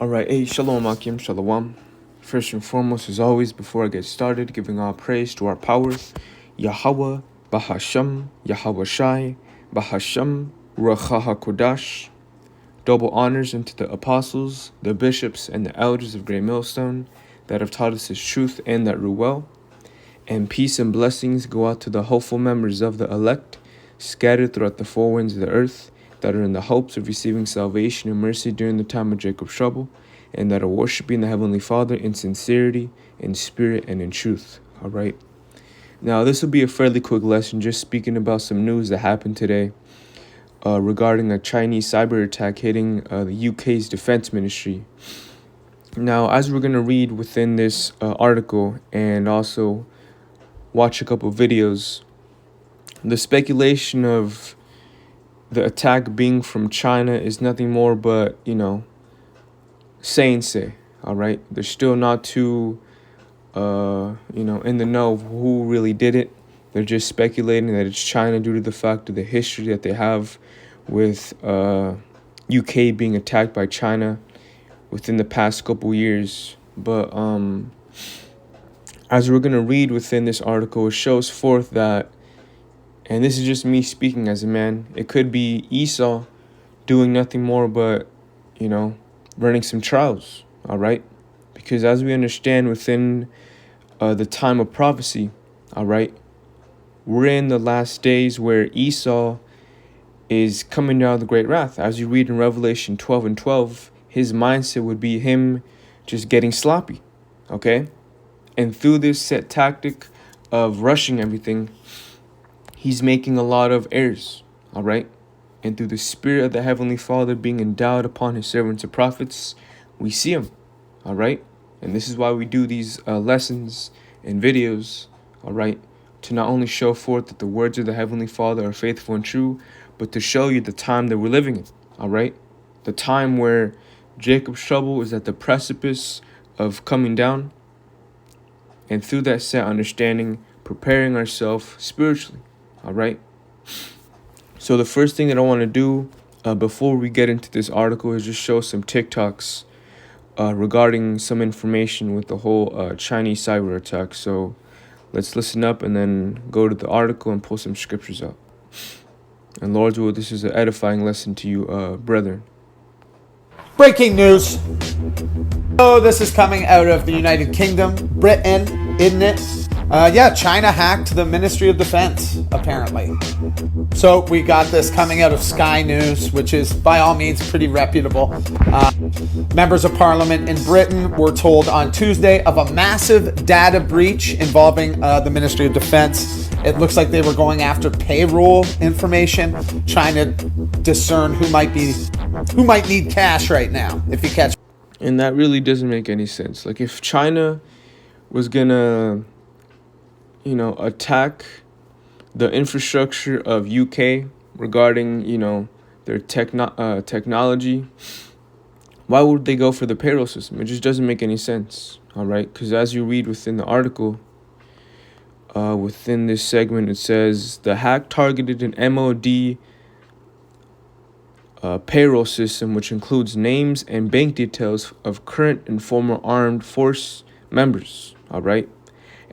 Alright, hey, shalom Akim, shalom. First and foremost, as always, before I get started, giving all praise to our power, Yahweh, Bahasham, Yahweh Shai, Bahasham, Ruach HaKodash. Double honors unto the apostles, the bishops, and the elders of Great Millstone that have taught us His truth and that rule well. And peace and blessings go out to the hopeful members of the elect, scattered throughout the four winds of the earth, that are in the hopes of receiving salvation and mercy during the time of Jacob's trouble, and that are worshiping the Heavenly Father in sincerity, in spirit, and in truth. All right. Now, this will be a fairly quick lesson, just speaking about some news that happened today regarding a Chinese cyber attack hitting the UK's defense ministry. Now, as we're going to read within this article and also watch a couple videos, the speculation of the attack being from China is nothing more but, say, all right? They're still not too, in the know of who really did it. They're just speculating that it's China due to the fact of the history that they have with UK being attacked by China within the past couple years. But as we're going to read within this article, it shows forth that, and this is just me speaking as a man, it could be Esau doing nothing more but, running some trials, all right? Because as we understand within the time of prophecy, all right, we're in the last days where Esau is coming down with the great wrath. As you read in Revelation 12:12, his mindset would be him just getting sloppy, okay? And through this set tactic of rushing everything, he's making a lot of errors, all right? And through the spirit of the Heavenly Father being endowed upon His servants and prophets, we see him, all right? And this is why we do these lessons and videos, all right? To not only show forth that the words of the Heavenly Father are faithful and true, but to show you the time that we're living in, all right? The time where Jacob's trouble is at the precipice of coming down. And through that set understanding, preparing ourselves spiritually. All right. So the first thing that I want to do before we get into this article is just show some TikToks regarding some information with the whole Chinese cyber attack. So let's listen up and then go to the article and pull some scriptures out. And Lord's will, this is an edifying lesson to you, brethren. Breaking news. Oh, this is coming out of the United Kingdom, Britain, isn't it? China hacked the Ministry of Defense, apparently. So we got this coming out of Sky News, which is by all means pretty reputable. Members of Parliament in Britain were told on Tuesday of a massive data breach involving the Ministry of Defense. It looks like they were going after payroll information, trying to discern who might need cash right now, if you catch. And that really doesn't make any sense. Like, if China was gonna attack the infrastructure of UK regarding, their technology, why would they go for the payroll system? It just doesn't make any sense, all right? Because as you read within the article, within this segment, it says the hack targeted an MOD payroll system, which includes names and bank details of current and former armed force members, all right?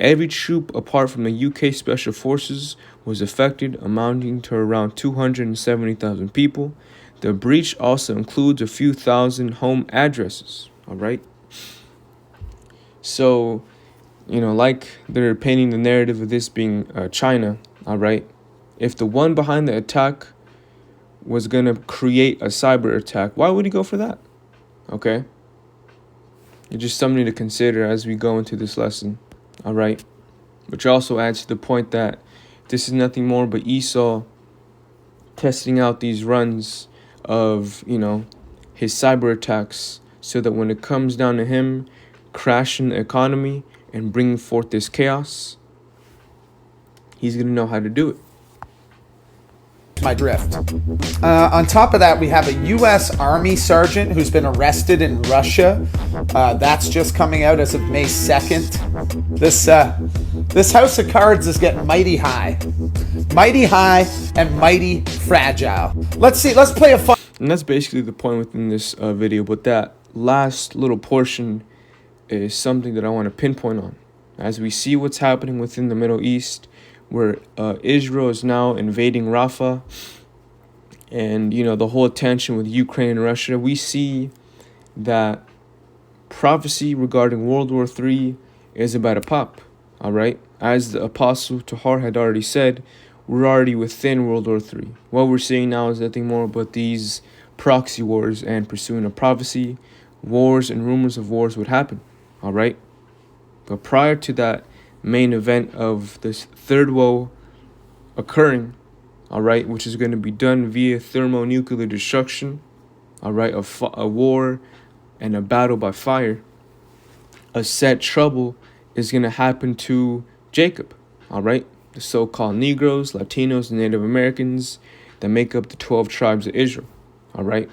Every troop apart from the UK Special Forces was affected, amounting to around 270,000 people. The breach also includes a few thousand home addresses, all right? So, like they're painting the narrative of this being China, all right? If the one behind the attack was going to create a cyber attack, why would he go for that? Okay? It's just something to consider as we go into this lesson. All right, which also adds to the point that this is nothing more but Esau testing out these runs of, his cyber attacks, so that when it comes down to him crashing the economy and bringing forth this chaos, he's going to know how to do it. My drift. On top of that, we have a U.S. Army sergeant who's been arrested in Russia. That's just coming out as of May 2nd. This house of cards is getting mighty high and mighty fragile. Let's play a fun. And that's basically the point within this video. But that last little portion is something that I want to pinpoint on. As we see what's happening within the Middle East, where Israel is now invading Rafah, and the whole tension with Ukraine and Russia, we see that prophecy regarding World War III is about to pop. All right, as the Apostle Tahar had already said, we're already within World War III. What we're seeing now is nothing more but these proxy wars, and pursuing a prophecy, wars and rumors of wars would happen. All right, but prior to that main event of this third woe occurring, all right, which is going to be done via thermonuclear destruction, all right, a war and a battle by fire, a set trouble is going to happen to Jacob, all right, the so-called Negroes, Latinos, and Native Americans that make up the 12 tribes of Israel, all right.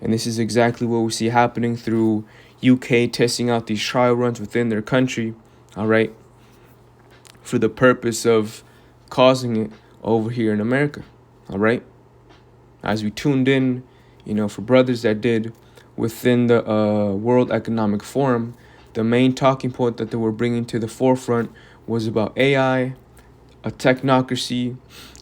And this is exactly what we see happening through UK testing out these trial runs within their country, all right, for the purpose of causing it over here in America, all right. As we tuned in, for brothers that did within the World Economic Forum, the main talking point that they were bringing to the forefront was about AI, a technocracy,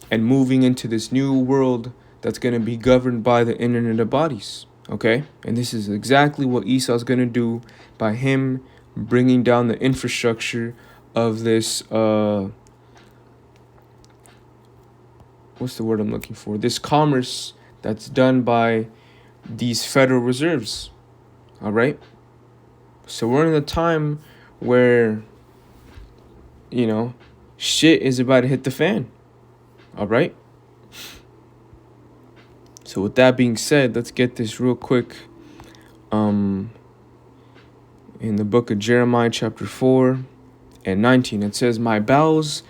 and moving into this new world that's going to be governed by the Internet of Bodies, okay? And this is exactly what Esau's going to do by him bringing down the infrastructure of this, what's the word I'm looking for? This commerce that's done by these Federal Reserves, all right? So we're in a time where, shit is about to hit the fan, all right? So with that being said, let's get this real quick. In the book of Jeremiah chapter 4 and 19, it says, my bowels,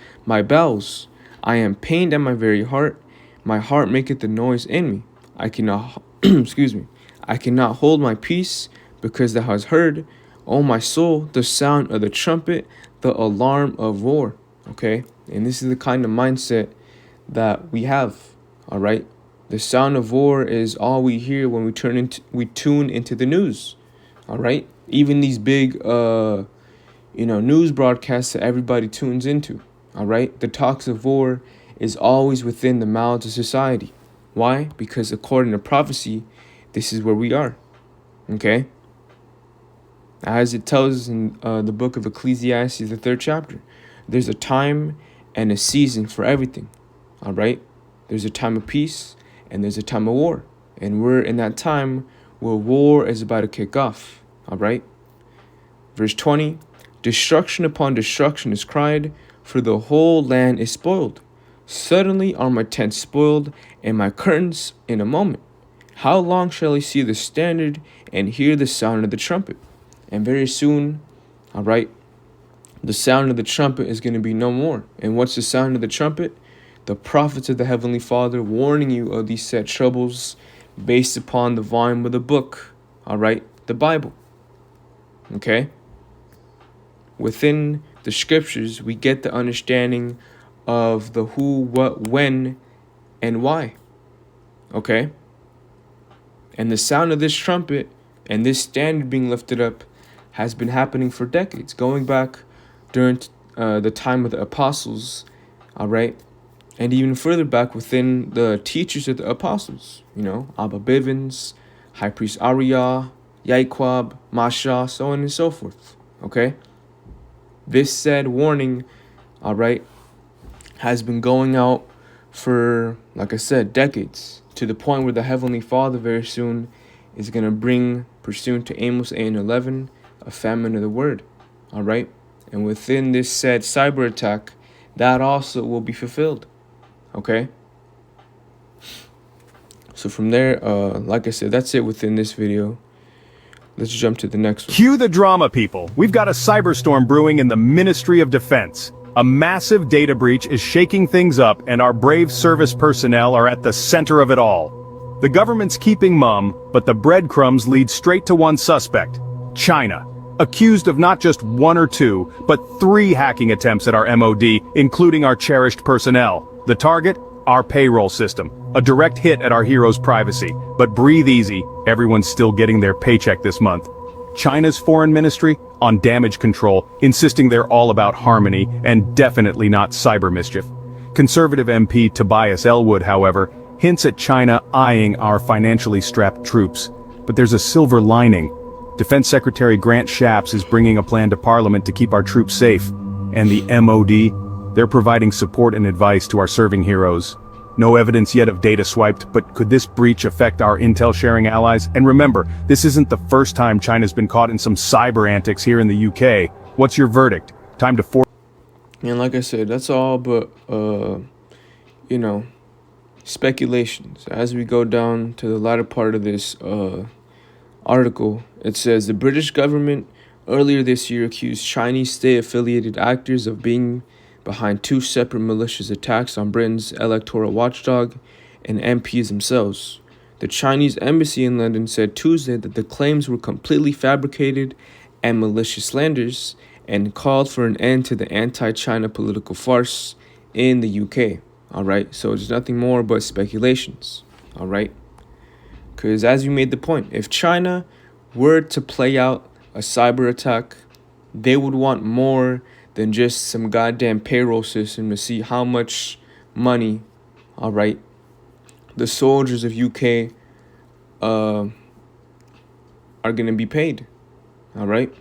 I am pained at my very heart. My heart maketh the noise in me. I cannot, I cannot hold my peace, because thou hast heard, O my soul, the sound of the trumpet, the alarm of war. Okay, and this is the kind of mindset that we have. All right, the sound of war is all we hear when we tune into the news. All right, even these big news broadcasts that everybody tunes into. All right, the talks of war is always within the mouths of society. Why? Because according to prophecy, this is where we are. Okay, as it tells us in the book of Ecclesiastes, the 3rd chapter, there's a time and a season for everything. All right, there's a time of peace and there's a time of war, and we're in that time where war is about to kick off. All right, verse 20, destruction upon destruction is cried, for the whole land is spoiled. Suddenly are my tents spoiled, and my curtains in a moment. How long shall I see the standard and hear the sound of the trumpet? And very soon, all right, the sound of the trumpet is going to be no more. And what's the sound of the trumpet? The prophets of the Heavenly Father warning you of these set troubles based upon the volume of the book, all right, the Bible. Okay? Within the scriptures, we get the understanding of the who, what, when, and why. Okay? And the sound of this trumpet and this standard being lifted up has been happening for decades, going back during the time of the apostles, all right? And even further back within the teachers of the apostles, Abba Bivens, High Priest Ariah, Yaquab, Masha, so on and so forth, okay? This said warning, all right, has been going out for, like I said, decades, to the point where the Heavenly Father very soon is going to bring, pursuant to Amos 8 and 11, a famine of the word, all right? And within this said cyber attack, that also will be fulfilled, okay? So from there, like I said, that's it within this video. Let's jump to the next one. Cue the drama, people. We've got a cyberstorm brewing in the Ministry of Defense. A massive data breach is shaking things up, and our brave service personnel are at the center of it all. The government's keeping mum, but the breadcrumbs lead straight to one suspect, China, accused of not just 1 or 2, but 3 hacking attempts at our MOD, including our cherished personnel. The target? our payroll system, a direct hit at our heroes' privacy. But breathe easy, everyone's still getting their paycheck this month. China's foreign ministry on damage control, insisting they're all about harmony and definitely not cyber mischief. Conservative MP Tobias Elwood, however, hints at China eyeing our financially strapped troops. But there's a silver lining. Defense Secretary Grant Shapps is bringing a plan to Parliament to keep our troops safe. And the MOD, they're providing support and advice to our serving heroes. No evidence yet of data swiped, but could this breach affect our intel-sharing allies? And remember, this isn't the first time China's been caught in some cyber antics here in the UK. What's your verdict? Time to force... And like I said, that's all but, speculations. As we go down to the latter part of this article, it says the British government earlier this year accused Chinese state-affiliated actors of being behind two separate malicious attacks on Britain's electoral watchdog and MPs themselves. The Chinese embassy in London said Tuesday that the claims were completely fabricated and malicious slanders and called for an end to the anti-China political farce in the UK. All right, so it's nothing more but speculations. All right, because as you made the point, if China were to play out a cyber attack, they would want more than just some goddamn payroll system to see how much money, all right, the soldiers of UK are going to be paid, all right?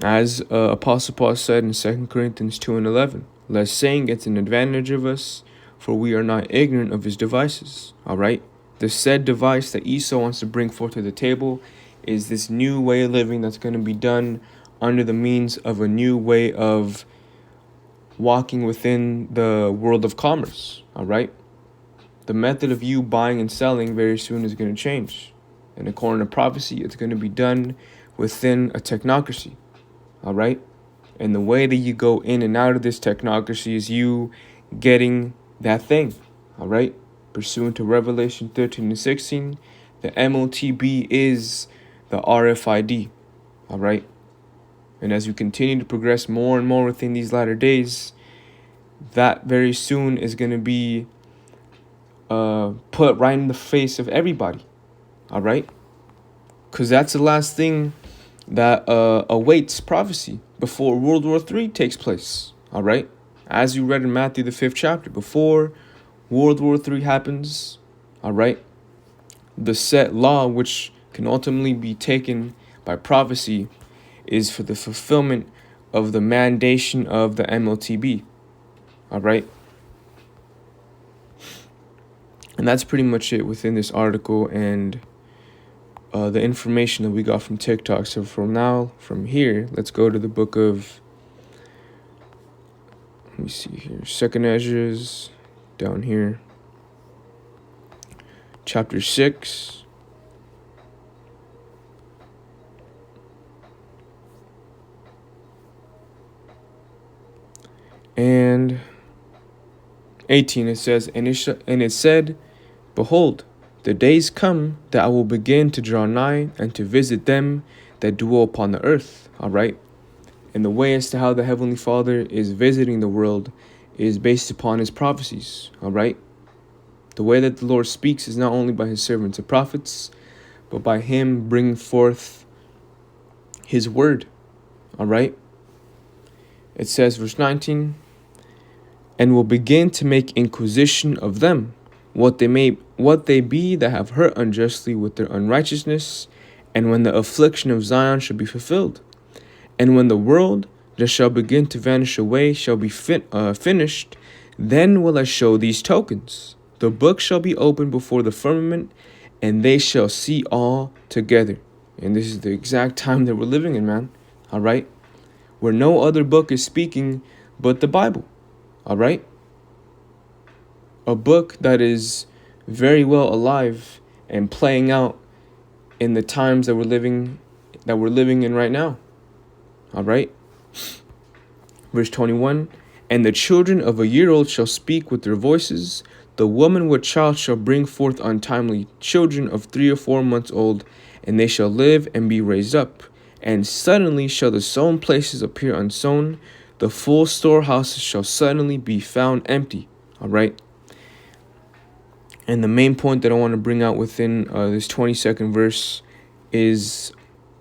As Apostle Paul said in 2 Corinthians 2:11, lest Satan gets an advantage of us, for we are not ignorant of his devices, all right? The said device that Esau wants to bring forth to the table is this new way of living that's going to be done under the means of a new way of walking within the world of commerce, all right? The method of you buying and selling very soon is going to change. And according to prophecy, it's going to be done within a technocracy, all right? And the way that you go in and out of this technocracy is you getting that thing, all right? Pursuant to Revelation 13 and 16, the MOTB is the RFID, all right? And as we continue to progress more and more within these latter days, that very soon is going to be put right in the face of everybody, all right? Because that's the last thing that awaits prophecy before World War III takes place, all right? As you read in Matthew, the 5th chapter, before World War III happens, all right, the set law, which can ultimately be taken by prophecy, is for the fulfillment of the mandation of the MOTB, all right? And that's pretty much it within this article and the information that we got from TikTok. So from here, let's go to the book of, let me see here, 2nd Ezra's, down here, chapter 6. And 18, it says, and it said, behold, the days come that I will begin to draw nigh and to visit them that dwell upon the earth. All right. And the way as to how the Heavenly Father is visiting the world is based upon his prophecies. All right. The way that the Lord speaks is not only by his servants and prophets, but by him bringing forth his word. All right. It says, verse 19, and will begin to make inquisition of them, what they be that have hurt unjustly with their unrighteousness, and when the affliction of Zion shall be fulfilled, and when the world that shall begin to vanish away shall be finished, then will I show these tokens. The book shall be opened before the firmament, and they shall see all together. And this is the exact time that we're living in, man. All right? Where no other book is speaking but the Bible. All right? A book that is very well alive and playing out in the times that we're living in right now. All right? Verse 21, and the children of a year old shall speak with their voices. The woman with child shall bring forth untimely children of 3 or 4 months old, and they shall live and be raised up. And suddenly shall the sown places appear unsown, the full storehouses shall suddenly be found empty. All right. And the main point that I want to bring out within this 22nd verse is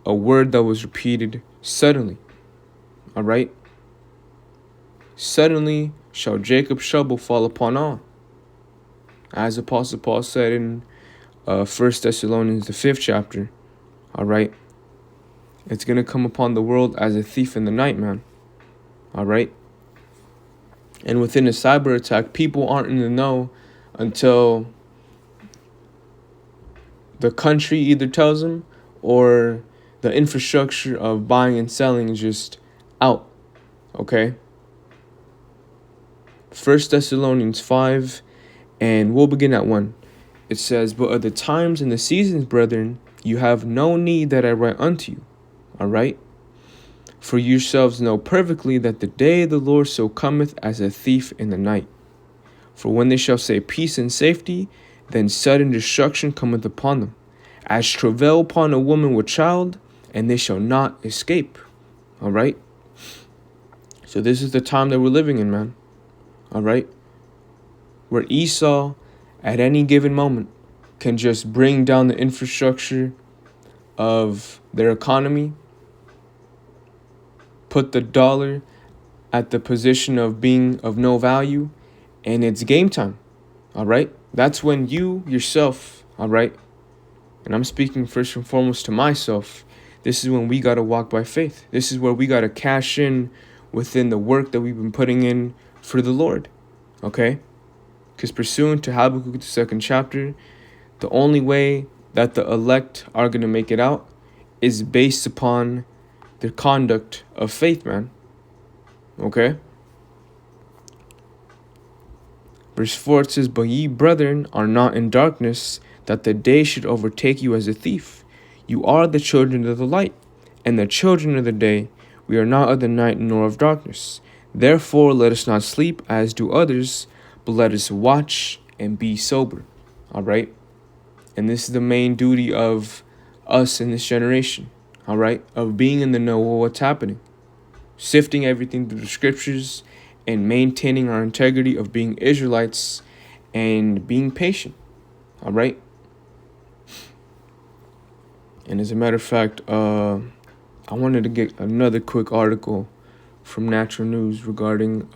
a word that was repeated suddenly. All right. Suddenly shall Jacob's trouble fall upon all. As Apostle Paul said in 1 Thessalonians, the 5th chapter. All right. It's going to come upon the world as a thief in the night, man. All right. And within a cyber attack, people aren't in the know until the country either tells them or the infrastructure of buying and selling is just out. Okay. 1 Thessalonians 5, and we'll begin at 1. It says, "But of the times and the seasons, brethren, you have no need that I write unto you." All right. "For yourselves know perfectly that the day of the Lord so cometh as a thief in the night. For when they shall say peace and safety, then sudden destruction cometh upon them, as travail upon a woman with child, and they shall not escape." All right. So this is the time that we're living in, man. All right. Where Esau, at any given moment, can just bring down the infrastructure of their economy, put the dollar at the position of being of no value, and it's game time. All right. That's when you yourself, all right, and I'm speaking first and foremost to myself, this is when we got to walk by faith. This is where we got to cash in within the work that we've been putting in for the Lord. Okay. Because pursuant to Habakkuk, the 2nd chapter, the only way that the elect are going to make it out is based upon their conduct of faith, man. Okay? Verse 4, it says, "But ye, brethren, are not in darkness, that the day should overtake you as a thief. You are the children of the light, and the children of the day. We are not of the night nor of darkness. Therefore let us not sleep as do others, but let us watch and be sober." All right. And this is the main duty of us in this generation. All right. Of being in the know of what's happening. Sifting everything through the scriptures and maintaining our integrity of being Israelites and being patient. All right. And as a matter of fact, I wanted to get another quick article from Natural News regarding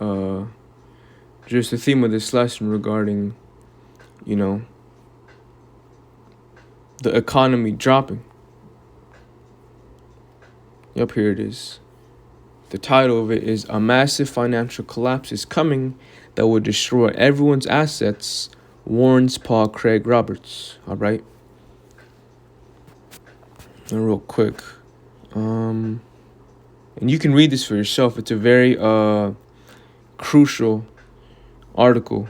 just the theme of this lesson regarding, the economy dropping. Yep, here it is. The title of it is "A Massive Financial Collapse is Coming That Will Destroy Everyone's Assets," warns Paul Craig Roberts. All right. And real quick. And you can read this for yourself. It's a very crucial article.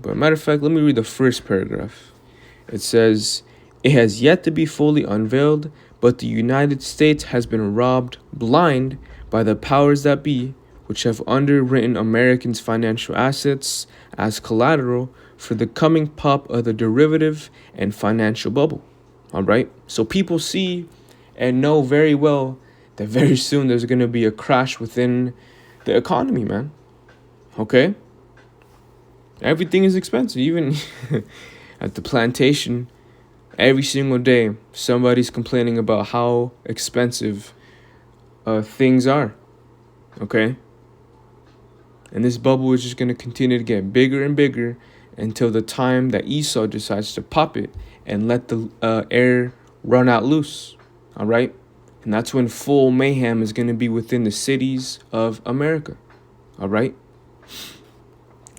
But matter of fact, let me read the first paragraph. It says, "It has yet to be fully unveiled, but the United States has been robbed blind by the powers that be, which have underwritten Americans' financial assets as collateral for the coming pop of the derivative and financial bubble." All right. So people see and know very well that very soon there's going to be a crash within the economy, man. Okay? Everything is expensive. Even at the plantation, every single day, somebody's complaining about how expensive things are. Okay? And this bubble is just going to continue to get bigger and bigger until the time that Esau decides to pop it and let the air run out loose. All right. And that's when full mayhem is going to be within the cities of America. All right.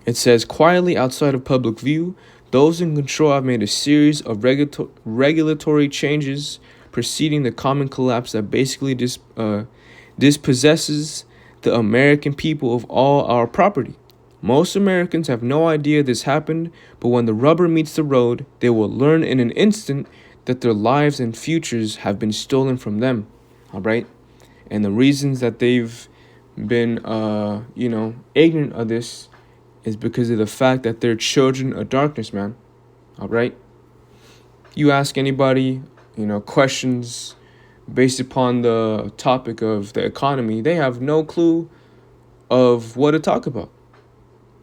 It says, "Quietly outside of public view, those in control have made a series of regulatory changes preceding the common collapse that basically dispossesses the American people of all our property. Most Americans have no idea this happened, but when the rubber meets the road, they will learn in an instant that their lives and futures have been stolen from them." All right. And the reasons that they've been, ignorant of this is because of the fact that they're children of darkness, man. All right. You ask anybody, questions based upon the topic of the economy, they have no clue of what to talk about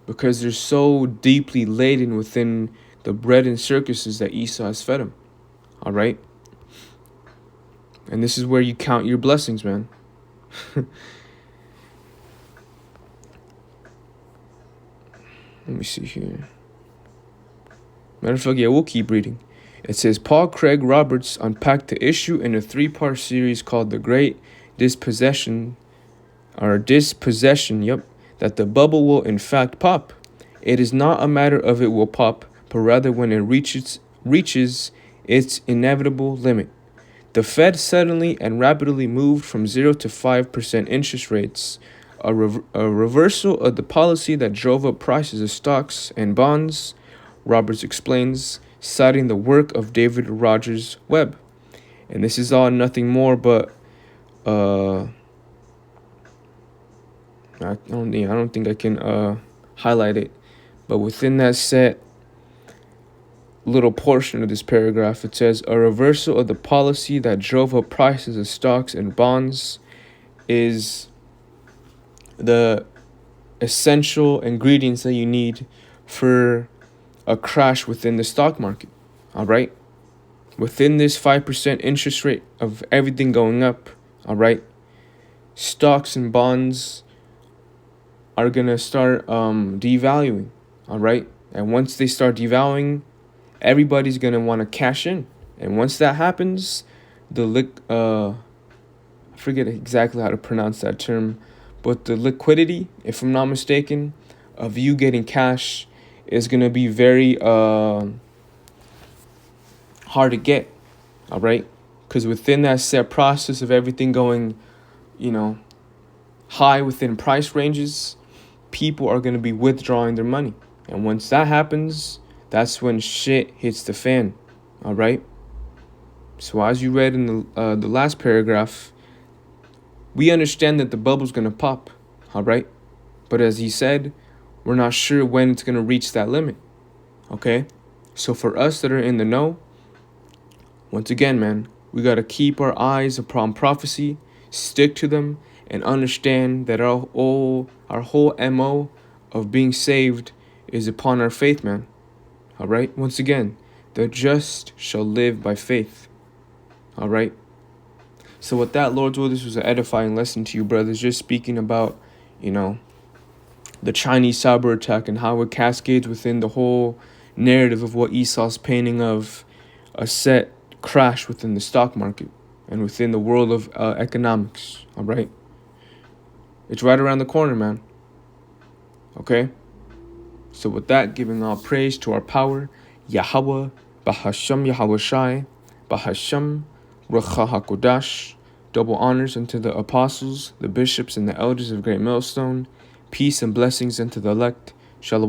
because they're so deeply laden within the bread and circuses that Esau has fed them. All right? And this is where you count your blessings, man. Let me see here. Matter of fact, yeah, we'll keep reading. It says, Paul Craig Roberts unpacked the issue in a 3-part series called The Great Dispossession, that the bubble will in fact pop. It is not a matter of it will pop, but rather when it reaches its inevitable limit. The Fed suddenly and rapidly moved from 0 to 5% interest rates, a reversal of the policy that drove up prices of stocks and bonds, Roberts explains, citing the work of David Rogers Webb. And this is all nothing more but I don't think I can highlight it, but within that set little portion of this paragraph, it says a reversal of the policy that drove up prices of stocks and bonds is the essential ingredients that you need for a crash within the stock market. All right, within this 5% interest rate of everything going up, all right, stocks and bonds are gonna start devaluing. All right, and once they start devaluing, everybody's gonna want to cash in, and once that happens, I forget exactly how to pronounce that term, but the liquidity, if I'm not mistaken, of you getting cash is gonna be very hard to get. All right, because within that set process of everything going, high within price ranges, people are gonna be withdrawing their money, and once that happens, that's when shit hits the fan. All right. So as you read in the last paragraph, we understand that the bubble's gonna pop. All right. But as he said, we're not sure when it's gonna reach that limit. Okay. So for us that are in the know, once again, man, we gotta keep our eyes upon prophecy, stick to them, and understand that our whole MO of being saved is upon our faith, man. All right. Once again, the just shall live by faith. All right. So with that, Lord's will, this was an edifying lesson to you, brothers. Just speaking about, the Chinese cyber attack and how it cascades within the whole narrative of what Esau's painting of a set crash within the stock market and within the world of economics. All right. It's right around the corner, man. Okay. So with that, giving all praise to our power, Yahweh, Bahasham Yahweh Shai, Bahasham Ruach HaKodash, double honors unto the apostles, the bishops, and the elders of Great Millstone, peace and blessings unto the elect. Shalom.